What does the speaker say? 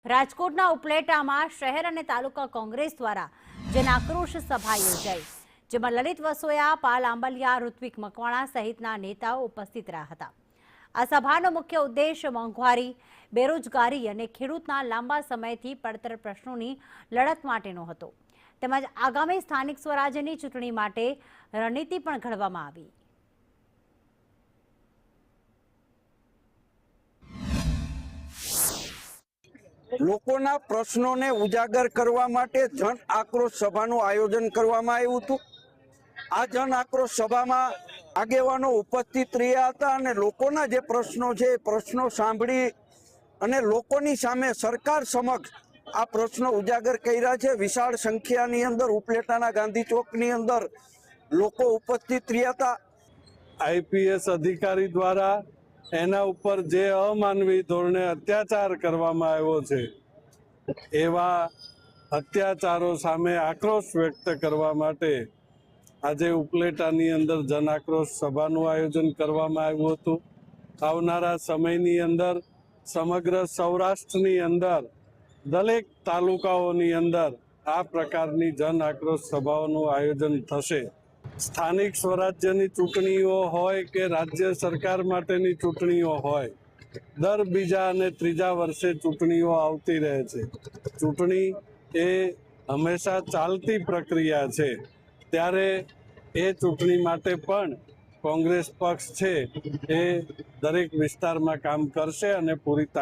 રાજકોટના ઉપલેટામાં શહેર અને તાલુકા કોંગ્રેસ દ્વારા જનાક્રોશ સભા યોજાઈ, જેમાં લલિત વસોયા, પાલ આંબલિયા, ઋત્વિક મકવાણા સહિતના નેતાઓ ઉપસ્થિત રહ્યા હતા. આ સભાનો મુખ્ય ઉદ્દેશ મોંઘવારી, બેરોજગારી અને ખેડૂતના લાંબા સમયથી પડતર પ્રશ્નોની લડત માટેનો હતો. તેમજ આગામી સ્થાનિક સ્વરાજ્યની ચૂંટણી માટે રણનીતિ પણ ઘડવામાં આવી. લોકોના પ્રશ્નોને ઉજાગર કરવા માટે જન આક્રોશ સભાનું આયોજન કરવામાં આવ્યું હતું. આ જન આક્રોશ સભામાં આગેવાનો ઉપસ્થિત રહ્યા હતા અને લોકોના જે પ્રશ્નો છે એ પ્રશ્નો સાંભળી અને લોકોની સામે સરકાર સમક્ષ આ પ્રશ્નો ઉજાગર કર્યા છે. વિશાળ સંખ્યાની અંદર ઉપલેટાના ગાંધી ચોકની અંદર લોકો ઉપસ્થિત રહ્યા હતા. આઈપીએસ અધિકારી દ્વારા એના ઉપર જે અમાનવી ધોરણે અત્યાચાર કરવામાં આવ્યો છે, એવા અત્યાચારો સામે આક્રોશ વ્યક્ત કરવા માટે આજે ઉપલેટાની અંદર જન આક્રોશ સભાનું આયોજન કરવામાં આવ્યું હતું. આવનારા સમયની અંદર સમગ્ર સૌરાષ્ટ્રની અંદર દરેક તાલુકાઓની અંદર આ પ્રકારની જન આક્રોશ સભાઓનું આયોજન થશે. સ્થાનિક સ્વરાજ્યની ચૂંટણીઓ હોય કે રાજ્ય સરકાર માટેની ચૂંટણીઓ હોય, દર બીજા અને ત્રીજા વર્ષે ચૂંટણીઓ આવતી રહે છે. ચૂંટણી એ હંમેશા ચાલતી પ્રક્રિયા છે, ત્યારે એ ચૂંટણી માટે પણ કોંગ્રેસ પક્ષ છે એ દરેક વિસ્તારમાં કામ કરશે અને પૂરી